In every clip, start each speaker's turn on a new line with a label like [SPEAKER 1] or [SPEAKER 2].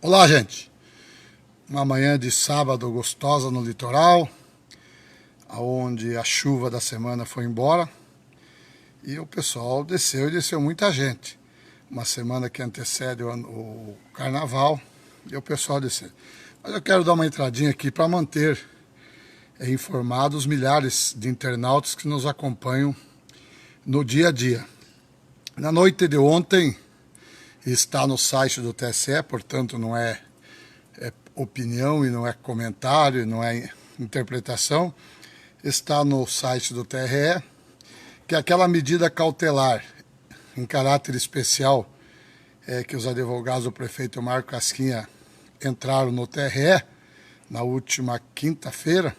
[SPEAKER 1] Olá, gente. Uma manhã de sábado gostosa no litoral, onde a chuva da semana foi embora e o pessoal desceu e desceu muita gente. Uma semana que antecede o carnaval e o pessoal desceu. Mas eu quero dar uma entradinha aqui para manter informados os milhares de internautas que nos acompanham no dia a dia. Na noite de ontem, está no site do TSE, portanto não é opinião e não é comentário, e não é interpretação, está no site do TRE, que é aquela medida cautelar em caráter especial que os advogados do prefeito Marco Casquinha entraram no TRE na última quinta-feira.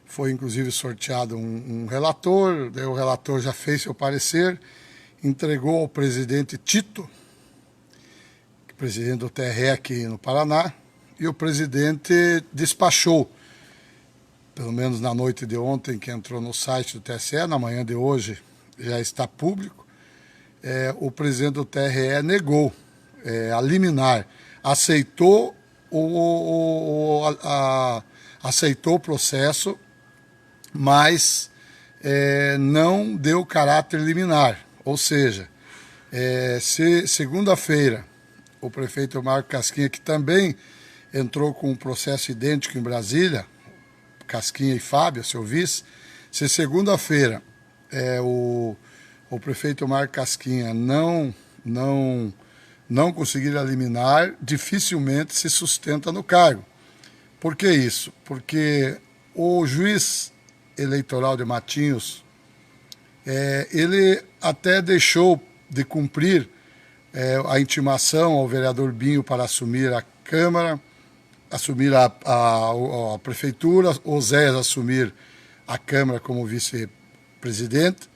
[SPEAKER 1] Foi inclusive sorteado um relator, daí o relator já fez seu parecer, entregou ao presidente Tito, presidente do TRE aqui no Paraná, e o presidente despachou, pelo menos na noite de ontem, que entrou no site do TSE, na manhã de hoje já está público, o presidente do TRE negou a liminar, aceitou aceitou o processo, mas não deu caráter liminar, ou seja, se segunda-feira o prefeito Marco Casquinha, que também entrou com um processo idêntico em Brasília, Casquinha e Fábio, seu vice, se segunda-feira o prefeito Marco Casquinha não conseguir eliminar, dificilmente se sustenta no cargo. Por que isso? Porque o juiz eleitoral de Matinhos, ele até deixou de cumprir a intimação ao vereador Binho para assumir a Câmara, assumir a Prefeitura, Oséias assumir a Câmara como vice-presidente,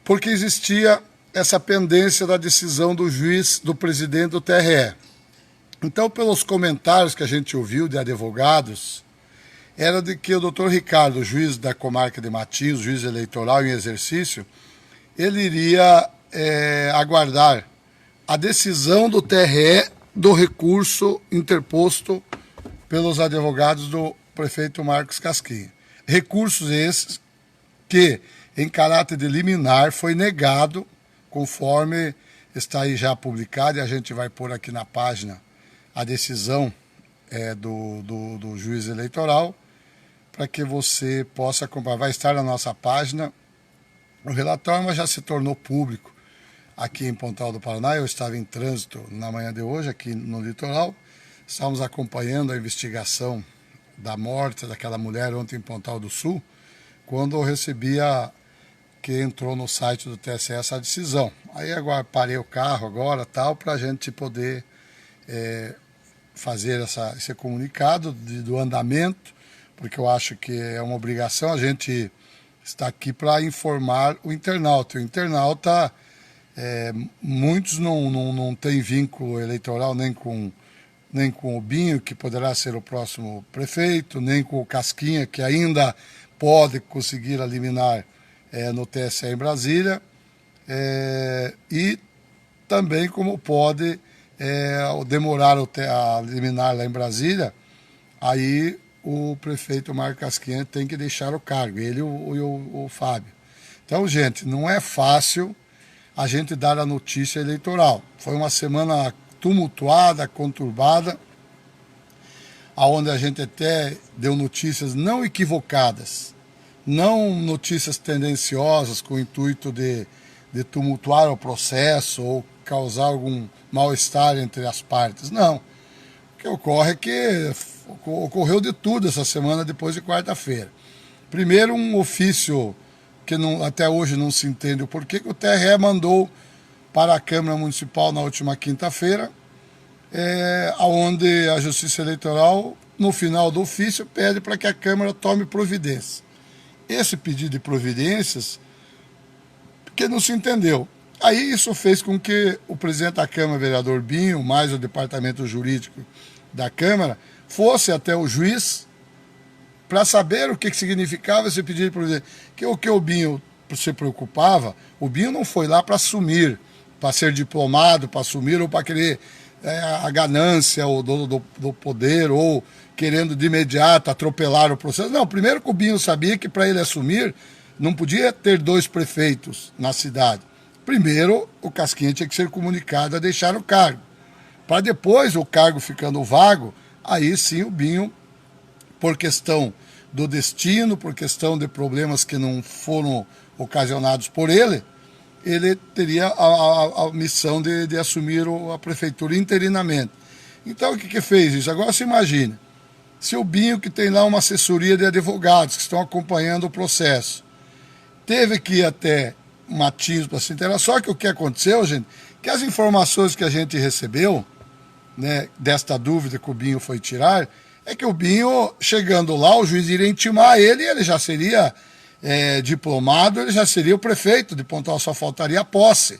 [SPEAKER 1] porque existia essa pendência da decisão do juiz, do presidente do TRE. Então, pelos comentários que a gente ouviu de advogados, era de que o doutor Ricardo, juiz da comarca de Matinhos, juiz eleitoral em exercício, ele iria aguardar a decisão do TRE do recurso interposto pelos advogados do prefeito Marcos Casquinha. Recursos esses que, em caráter de liminar, foi negado, conforme está aí já publicado, e a gente vai pôr aqui na página a decisão do juiz eleitoral, para que você possa acompanhar. Vai estar na nossa página o relatório, mas já se tornou público aqui em Pontal do Paraná. Eu estava em trânsito na manhã de hoje, aqui no litoral. Estávamos acompanhando a investigação da morte daquela mulher ontem em Pontal do Sul, quando eu recebi que entrou no site do TSE essa decisão. Aí agora parei o carro agora, para a gente poder fazer esse comunicado do andamento, porque eu acho que é uma obrigação. A gente está aqui para informar o internauta. O internauta, muitos não têm vínculo eleitoral nem com o Binho, que poderá ser o próximo prefeito, nem com o Casquinha, que ainda pode conseguir eliminar no TSE em Brasília, e também como pode demorar a eliminar lá em Brasília, aí o prefeito Marco Casquinha tem que deixar o cargo, ele e o Fábio. Então, gente, não é fácil a gente dar a notícia eleitoral. Foi uma semana tumultuada, conturbada, onde a gente até deu notícias não equivocadas, não notícias tendenciosas com o intuito de tumultuar o processo ou causar algum mal-estar entre as partes. Não. O que ocorre é que ocorreu de tudo essa semana depois de quarta-feira. Primeiro, um ofício que até hoje não se entende o porquê, que o TRE mandou para a Câmara Municipal na última quinta-feira, onde a Justiça Eleitoral, no final do ofício, pede para que a Câmara tome providência. Esse pedido de providências, que não se entendeu. Aí isso fez com que o presidente da Câmara, vereador Binho, mais o departamento jurídico da Câmara, fosse até o juiz para saber o que significava esse pedido de providência. O que o Binho se preocupava, o Binho não foi lá para assumir, para ser diplomado, para assumir ou para querer a ganância ou do poder, ou querendo de imediato atropelar o processo. Não, primeiro que o Binho sabia que para ele assumir não podia ter 2 prefeitos na cidade. Primeiro, o Casquinha tinha que ser comunicado a deixar o cargo. Para depois, o cargo ficando vago, aí sim o Binho, por questão do destino, por questão de problemas que não foram ocasionados por ele teria a missão de assumir a prefeitura interinamente. Então, o que fez isso? Agora se imagine, se o Binho, que tem lá uma assessoria de advogados que estão acompanhando o processo, teve que ir até Matinhos para se inteirar, só que o que aconteceu, gente, que as informações que a gente recebeu, né, desta dúvida que o Binho foi tirar, é que o Binho, chegando lá, o juiz iria intimar ele e ele já seria diplomado, ele já seria o prefeito de Pontal, só faltaria a posse,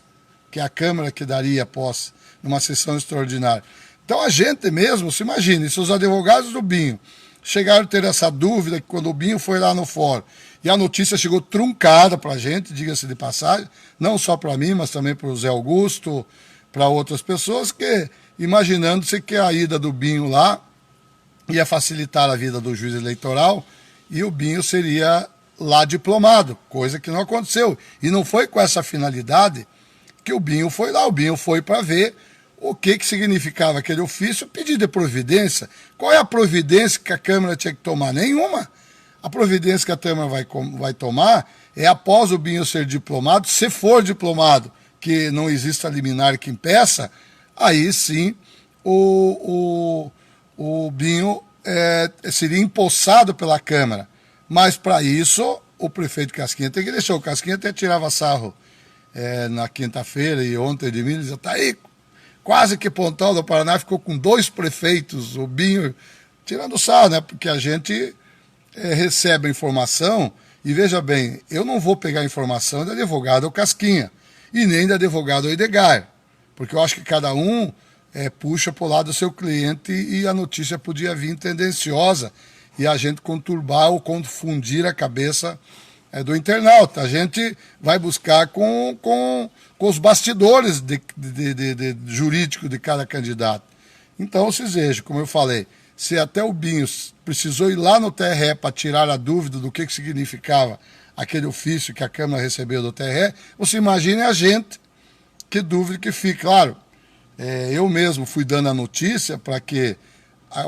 [SPEAKER 1] que é a Câmara que daria a posse numa sessão extraordinária. Então a gente mesmo, se imagine, se os advogados do Binho chegaram a ter essa dúvida que quando o Binho foi lá no fórum, e a notícia chegou truncada para a gente, diga-se de passagem, não só para mim, mas também para o Zé Augusto, para outras pessoas, que imaginando-se que a ida do Binho lá ia facilitar a vida do juiz eleitoral e o Binho seria lá diplomado, coisa que não aconteceu. E não foi com essa finalidade que o Binho foi lá. O Binho foi para ver o que significava aquele ofício, pedido de providência. Qual é a providência que a Câmara tinha que tomar? Nenhuma. A providência que a Câmara vai tomar é após o Binho ser diplomado, se for diplomado, que não exista liminar que impeça, aí sim o Binho seria empossado pela Câmara. Mas para isso, o prefeito Casquinha tem que deixar. O Casquinha até tirava sarro na quinta-feira e ontem de mim, dizia, tá aí, quase que Pontal do Paraná ficou com 2 prefeitos, o Binho, tirando sarro, né? Porque a gente recebe a informação, e veja bem, eu não vou pegar a informação do advogado Casquinha, e nem do advogado Edgar, porque eu acho que cada um puxa para o lado do seu cliente e a notícia podia vir tendenciosa e a gente conturbar ou confundir a cabeça do internauta. A gente vai buscar com os bastidores jurídicos de cada candidato. Então, vocês vejam, como eu falei, se até o Binho precisou ir lá no TRE para tirar a dúvida do que significava aquele ofício que a Câmara recebeu do TRE, você imagine a gente, que dúvida que fica. Claro, eu mesmo fui dando a notícia para que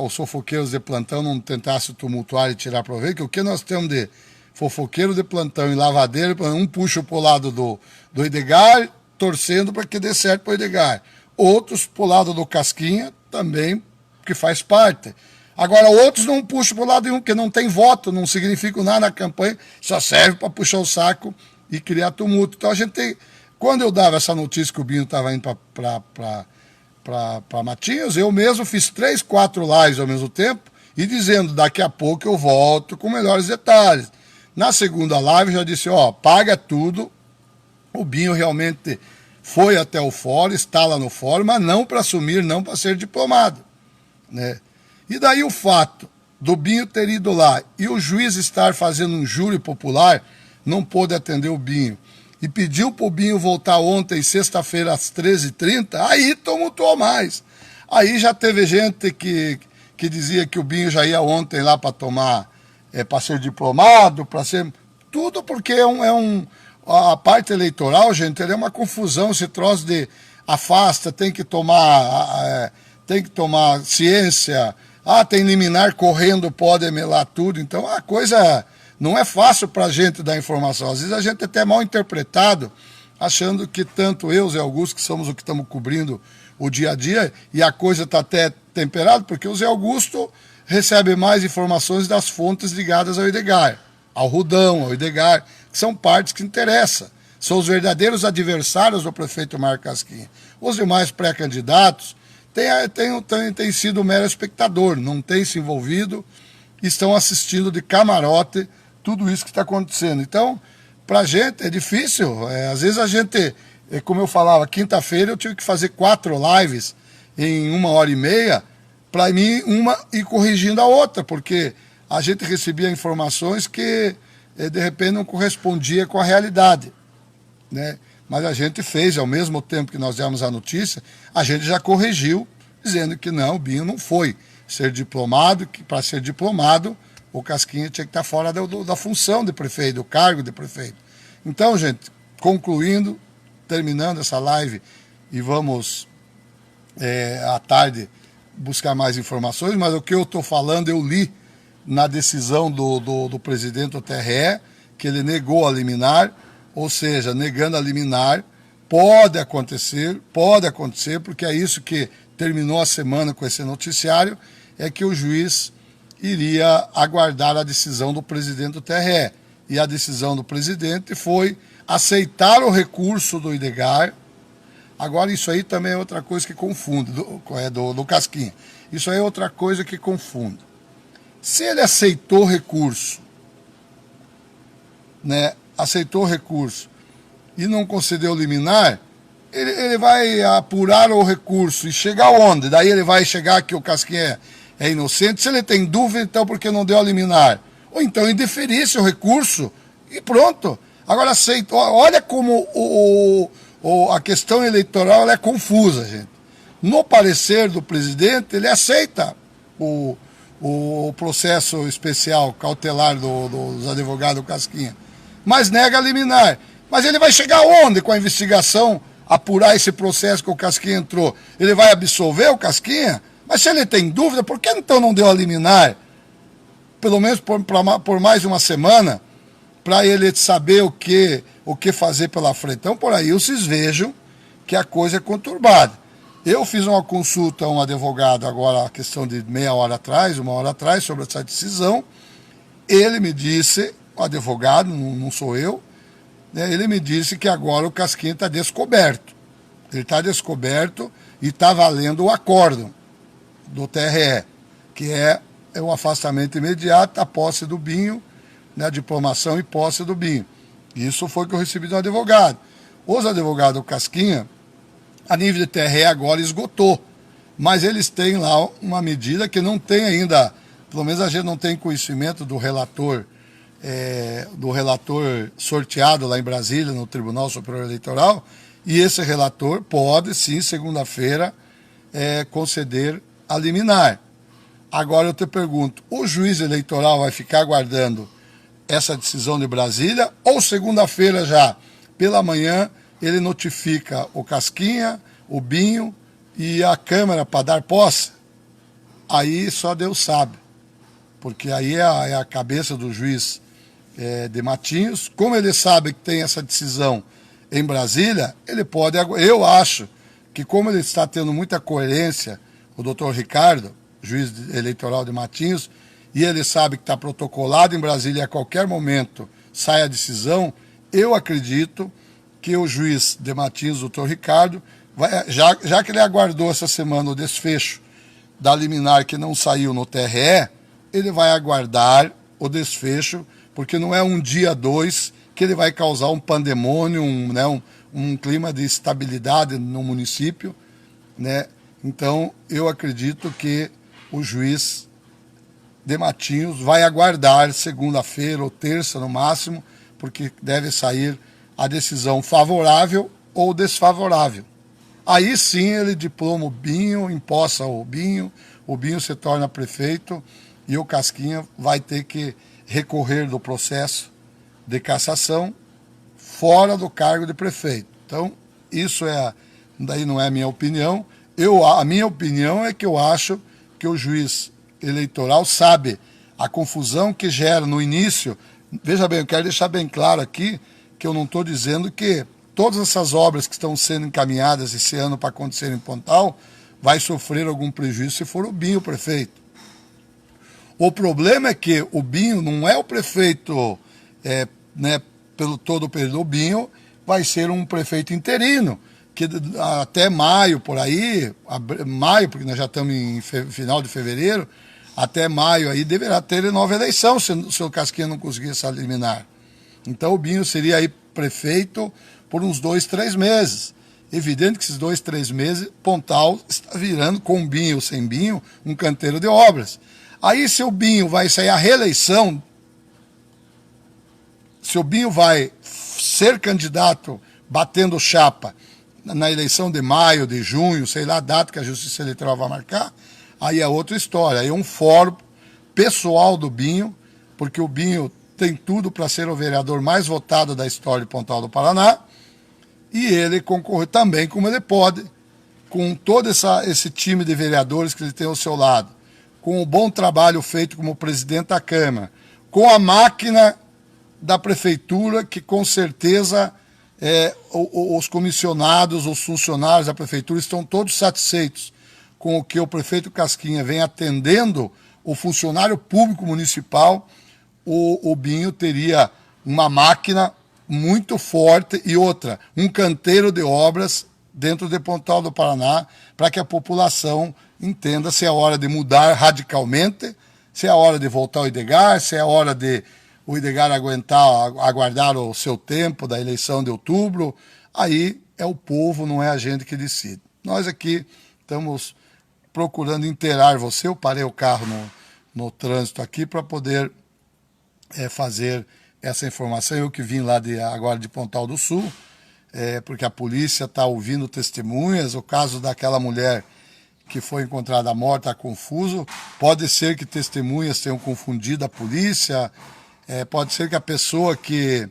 [SPEAKER 1] os fofoqueiros de plantão não tentassem tumultuar e tirar proveito, que o que nós temos de fofoqueiro de plantão e lavadeiro, um puxa para o lado do Edgar, torcendo para que dê certo para o Edgar. Outros para o lado do Casquinha, também, que faz parte. Agora, outros não puxam para o lado de um, que não tem voto, não significa nada na campanha, só serve para puxar o saco e criar tumulto. Então, a gente tem... Quando eu dava essa notícia que o Binho estava indo para Matinhos, eu mesmo fiz 3, 4 lives ao mesmo tempo e dizendo, daqui a pouco eu volto com melhores detalhes. Na segunda live já disse, paga tudo, o Binho realmente foi até o fórum, está lá no fórum, mas não para assumir, não para ser diplomado, né? E daí o fato do Binho ter ido lá e o juiz estar fazendo um júri popular, não pôde atender o Binho, e pediu para o Binho voltar ontem, sexta-feira, às 13h30, aí tumultuou mais. Aí já teve gente que dizia que o Binho já ia ontem lá para tomar, para ser diplomado, para ser... Tudo porque a parte eleitoral, gente, é uma confusão, esse troço de afasta, tem que tomar ciência, tem liminar correndo, pode melar tudo. Então a coisa... Não é fácil para a gente dar informação. Às vezes a gente é até mal interpretado, achando que tanto eu, Zé Augusto, que somos o que estamos cobrindo o dia a dia, e a coisa está até temperada, porque o Zé Augusto recebe mais informações das fontes ligadas ao Edgar, ao Rudão, ao Edgar, que são partes que interessam. São os adversários do prefeito Marco Casquinha. Os demais pré-candidatos têm sido um mero espectador, não têm se envolvido, estão assistindo de camarote tudo isso que está acontecendo. Então, para a gente é difícil. Às vezes a gente, como eu falava, quinta-feira eu tive que fazer 4 lives em 1h30, para mim uma ir corrigindo a outra, porque a gente recebia informações que de repente não correspondia com a realidade, né? Mas a gente fez, ao mesmo tempo que nós demos a notícia, a gente já corrigiu dizendo que não, o Binho não foi ser diplomado, que para ser diplomado o Casquinha tinha que estar fora da função de prefeito, do cargo de prefeito. Então, gente, concluindo, terminando essa live, e vamos à tarde buscar mais informações, mas o que eu estou falando eu li na decisão do presidente do TRE, que ele negou a liminar, ou seja, negando a liminar, pode acontecer, porque é isso que terminou a semana com esse noticiário, é que o juiz iria aguardar a decisão do presidente do TRE. E a decisão do presidente foi aceitar o recurso do Idegard. Agora, isso aí também é outra coisa que confunde, do Casquinha. Isso aí é outra coisa que confunde. Se ele aceitou o recurso, né, aceitou o recurso e não concedeu liminar, ele vai apurar o recurso e chegar onde? Daí ele vai chegar que o Casquinha é inocente. Se ele tem dúvida, então por que não deu a liminar? Ou então indeferisse o recurso e pronto. Agora aceita. Olha como a questão eleitoral ela é confusa, gente. No parecer do presidente, ele aceita o processo especial cautelar dos advogados Casquinha, mas nega a liminar. Mas ele vai chegar onde com a investigação, apurar esse processo que o Casquinha entrou? Ele vai absolver o Casquinha? Mas se ele tem dúvida, por que então não deu a liminar? Pelo menos por mais uma semana, para ele saber o que fazer pela frente. Então, por aí, vocês vejam que a coisa é conturbada. Eu fiz uma consulta a um advogado agora, a questão de uma hora atrás, sobre essa decisão. Ele me disse, o advogado, não sou eu, né, ele me disse que agora o Casquinha está descoberto. Ele está descoberto e está valendo o acórdão do TRE, que é o afastamento imediato da posse do Binho, né, a diplomação e posse do Binho. Isso foi o que eu recebi do advogado. Os advogados do Casquinha, a nível de TRE agora esgotou, mas eles têm lá uma medida que não tem ainda, pelo menos a gente não tem conhecimento do relator sorteado lá em Brasília, no Tribunal Superior Eleitoral, e esse relator pode, sim, segunda-feira, conceder a liminar. Agora eu te pergunto, o juiz eleitoral vai ficar aguardando essa decisão de Brasília, ou segunda-feira já, pela manhã, ele notifica o Casquinha, o Binho e a Câmara para dar posse? Aí só Deus sabe, porque aí é a cabeça do juiz de Matinhos. Como ele sabe que tem essa decisão em Brasília, ele pode... Eu acho que como ele está tendo muita coerência, o doutor Ricardo, juiz eleitoral de Matinhos, e ele sabe que está protocolado em Brasília e a qualquer momento sai a decisão, eu acredito que o juiz de Matinhos, doutor Ricardo, já que ele aguardou essa semana o desfecho da liminar que não saiu no TRE, ele vai aguardar o desfecho, porque não é um dia, dois, que ele vai causar um pandemônio, um clima de estabilidade no município, né? Então, eu acredito que o juiz de Matinhos vai aguardar segunda-feira ou terça no máximo, porque deve sair a decisão favorável ou desfavorável. Aí sim ele diploma o Binho, empossa o Binho se torna prefeito e o Casquinha vai ter que recorrer do processo de cassação fora do cargo de prefeito. Então, isso daí não é a minha opinião. A minha opinião é que eu acho que o juiz eleitoral sabe a confusão que gera no início. Veja bem, eu quero deixar bem claro aqui que eu não estou dizendo que todas essas obras que estão sendo encaminhadas esse ano para acontecer em Pontal vai sofrer algum prejuízo se for o Binho o prefeito. O problema é que o Binho não é o prefeito, pelo todo o período. O Binho vai ser um prefeito interino, que até maio, por aí, porque nós já estamos em final de fevereiro, até maio aí deverá ter nova eleição se o Casquinha não conseguir essa liminar. Então o Binho seria aí prefeito por uns 2, 3 meses. Evidente que esses 2, 3 meses, Pontal está virando, com Binho ou sem Binho, um canteiro de obras. Aí se o Binho vai sair a reeleição, se o Binho vai ser candidato batendo chapa na eleição de maio, de junho, sei lá a data que a Justiça Eleitoral vai marcar, aí é outra história. Aí é um fórum pessoal do Binho, porque o Binho tem tudo para ser o vereador mais votado da história de Pontal do Paraná, e ele concorre também como ele pode, com todo esse time de vereadores que ele tem ao seu lado, com o bom trabalho feito como presidente da Câmara, com a máquina da Prefeitura, que com certeza os comissionados, os funcionários da Prefeitura estão todos satisfeitos com o que o prefeito Casquinha vem atendendo o funcionário público municipal. O Binho teria uma máquina muito forte e outra, um canteiro de obras dentro de Pontal do Paraná, para que a população entenda se é hora de mudar radicalmente, se é hora de voltar ao Idregar, se é hora de o Idregar aguardar o seu tempo da eleição de outubro. Aí é o povo, não é a gente que decide. Nós aqui estamos procurando inteirar você. Eu parei o carro no trânsito aqui para poder fazer essa informação. Eu que vim lá agora de Pontal do Sul, porque a polícia está ouvindo testemunhas. O caso daquela mulher que foi encontrada morta está confuso. Pode ser que testemunhas tenham confundido a polícia, pode ser que a pessoa que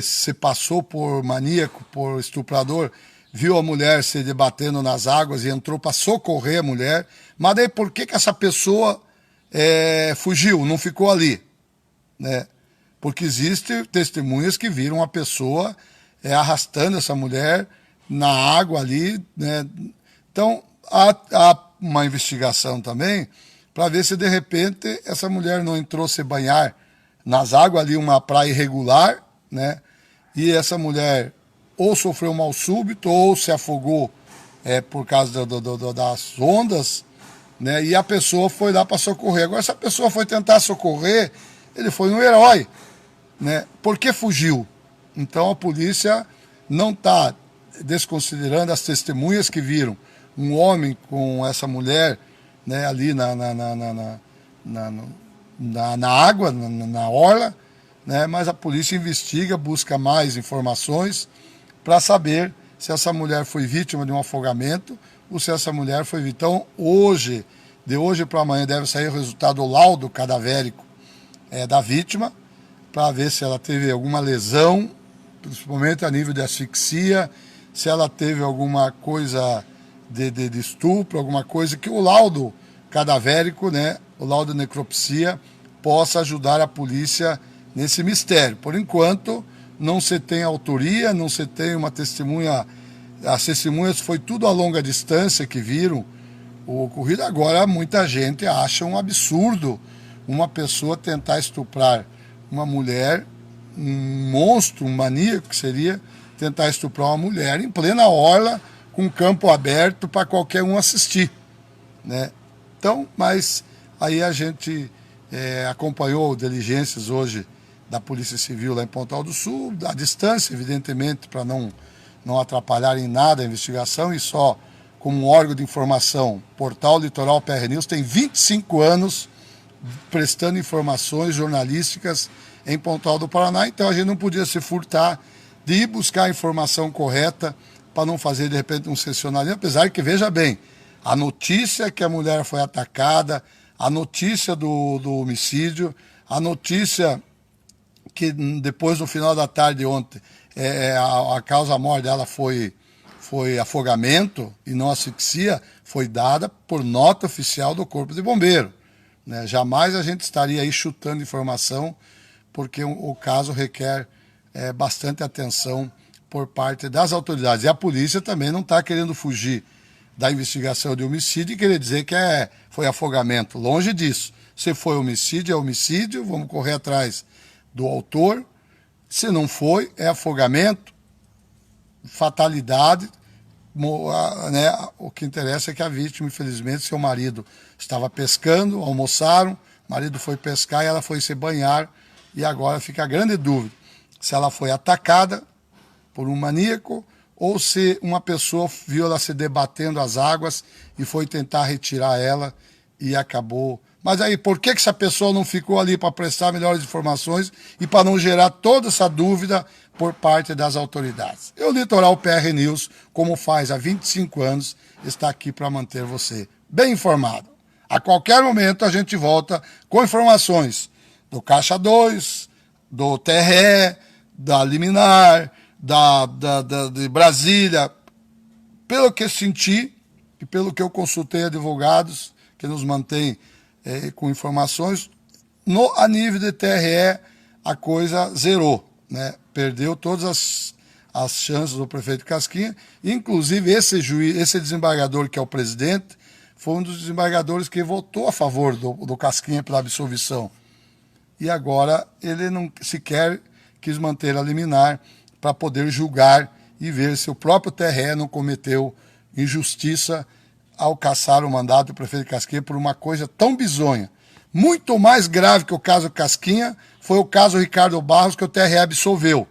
[SPEAKER 1] se passou por maníaco, por estuprador, viu a mulher se debatendo nas águas e entrou para socorrer a mulher. Mas daí por que essa pessoa fugiu, não ficou ali? Né? Porque existem testemunhas que viram a pessoa arrastando essa mulher na água ali, né? Então há uma investigação também para ver se de repente essa mulher não entrou se banhar nas águas ali, uma praia irregular, né? E essa mulher ou sofreu um mal súbito ou se afogou por causa das ondas, né? E a pessoa foi lá para socorrer. Agora, se a pessoa foi tentar socorrer, ele foi um herói, né? Por que fugiu? Então a polícia não está desconsiderando as testemunhas que viram um homem com essa mulher, né, ali na água, na orla, né? Mas a polícia investiga, busca mais informações para saber se essa mulher foi vítima de um afogamento ou se essa mulher foi vítima. Então, de hoje para amanhã, deve sair o resultado do laudo cadavérico da vítima, para ver se ela teve alguma lesão, principalmente a nível de asfixia, se ela teve alguma coisa de estupro, alguma coisa que o laudo cadavérico, né, o laudo de necropsia, possa ajudar a polícia nesse mistério. Por enquanto, não se tem autoria, não se tem uma testemunha. As testemunhas foi tudo a longa distância que viram o ocorrido. Agora, muita gente acha um absurdo uma pessoa tentar estuprar uma mulher, um monstro, um maníaco que seria tentar estuprar uma mulher em plena orla, com campo aberto para qualquer um assistir, né? Então, mas aí a gente acompanhou diligências hoje da Polícia Civil lá em Pontal do Sul, à distância, evidentemente, para não atrapalhar em nada a investigação, e só como um órgão de informação, Portal Litoral PR News tem 25 anos prestando informações jornalísticas em Pontal do Paraná, então a gente não podia se furtar de ir buscar a informação correta para não fazer, de repente, um sensacionalismo, apesar que, veja bem, a notícia que a mulher foi atacada, a notícia do homicídio, a notícia que depois, no final da tarde ontem, a causa-morte dela foi afogamento e não asfixia, foi dada por nota oficial do Corpo de Bombeiro, né? Jamais a gente estaria aí chutando informação, porque o caso requer bastante atenção por parte das autoridades. E a polícia também não está querendo fugir da investigação de homicídio e querer dizer que foi afogamento. Longe disso. Se foi homicídio, é homicídio, vamos correr atrás do autor. Se não foi, é afogamento, fatalidade, né? O que interessa é que a vítima, infelizmente, seu marido estava pescando, almoçaram, o marido foi pescar e ela foi se banhar, e agora fica a grande dúvida se ela foi atacada por um maníaco ou se uma pessoa viu ela se debatendo as águas e foi tentar retirar ela e acabou. Mas aí, por que essa pessoa não ficou ali para prestar melhores informações e para não gerar toda essa dúvida por parte das autoridades. E o Litoral PR News, como faz há 25 anos, está aqui para manter você bem informado. A qualquer momento a gente volta com informações do Caixa 2, do TRE, da Liminar, de Brasília. Pelo que senti e pelo que eu consultei advogados que nos mantêm com informações, a nível de TRE a coisa zerou, né? Perdeu todas as chances do prefeito Casquinha, inclusive esse desembargador que é o presidente, foi um dos desembargadores que votou a favor do Casquinha pela absolvição. E agora ele não sequer quis manter a liminar para poder julgar e ver se o próprio TRE não cometeu injustiça ao cassar o mandato do prefeito Casquinha por uma coisa tão bizonha. Muito mais grave que o caso Casquinha foi o caso Ricardo Barros, que o TRE absolveu.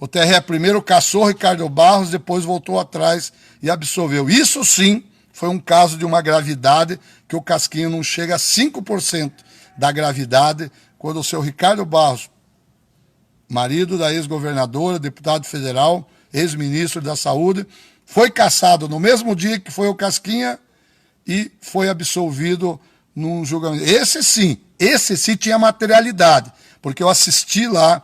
[SPEAKER 1] O TRE primeiro cassou Ricardo Barros, depois voltou atrás e absolveu. Isso sim foi um caso de uma gravidade que o Casquinha não chega a 5% da gravidade, quando o seu Ricardo Barros, marido da ex-governadora, deputado federal, ex-ministro da Saúde, foi cassado no mesmo dia que foi o Casquinha e foi absolvido num julgamento. Esse sim tinha materialidade, porque eu assisti lá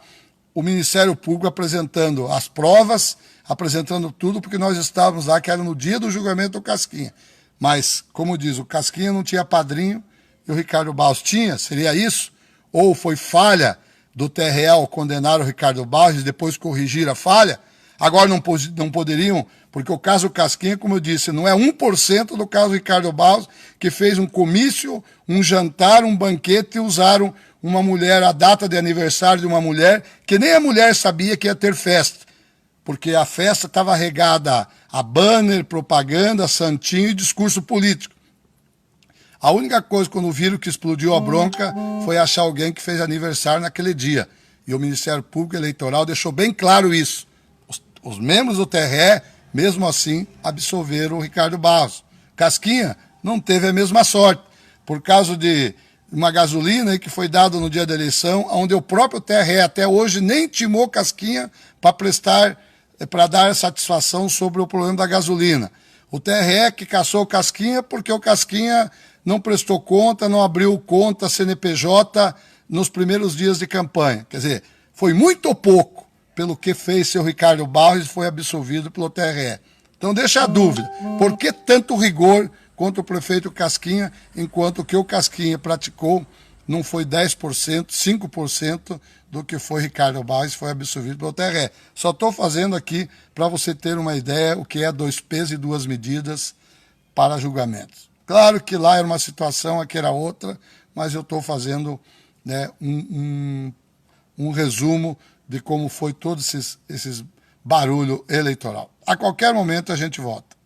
[SPEAKER 1] o Ministério Público apresentando as provas, apresentando tudo, porque nós estávamos lá, que era no dia do julgamento do Casquinha. Mas, como diz, o Casquinha não tinha padrinho e o Ricardo Barros tinha, seria isso? Ou foi falha do TRE ao condenar o Ricardo Barros e depois corrigir a falha? Agora não poderiam, porque o caso Casquinha, como eu disse, não é 1% do caso Ricardo Barros, que fez um comício, um jantar, um banquete e usaram uma mulher, a data de aniversário de uma mulher, que nem a mulher sabia que ia ter festa, porque a festa estava regada a banner, propaganda, santinho e discurso político. A única coisa, quando viram que explodiu a bronca, foi achar alguém que fez aniversário naquele dia. E o Ministério Público Eleitoral deixou bem claro isso. Os membros do TRE, mesmo assim, absolveram o Ricardo Barros. Casquinha não teve a mesma sorte, por causa de uma gasolina que foi dada no dia da eleição, onde o próprio TRE até hoje nem intimou Casquinha para dar satisfação sobre o problema da gasolina. O TRE que cassou o Casquinha porque o Casquinha não prestou conta, não abriu conta CNPJ nos primeiros dias de campanha. Quer dizer, foi muito pouco pelo que fez seu Ricardo Barros e foi absolvido pelo TRE. Então deixa a dúvida, por que tanto rigor contra o prefeito Casquinha, enquanto que o Casquinha praticou não foi 10%, 5% do que foi Ricardo Barros, foi absolvido pelo TRE. Só estou fazendo aqui para você ter uma ideia o que é 2 pesos e 2 medidas para julgamentos. Claro que lá era uma situação, aqui era outra, mas eu estou fazendo, né, um resumo de como foi todo esses barulho eleitoral. A qualquer momento a gente volta.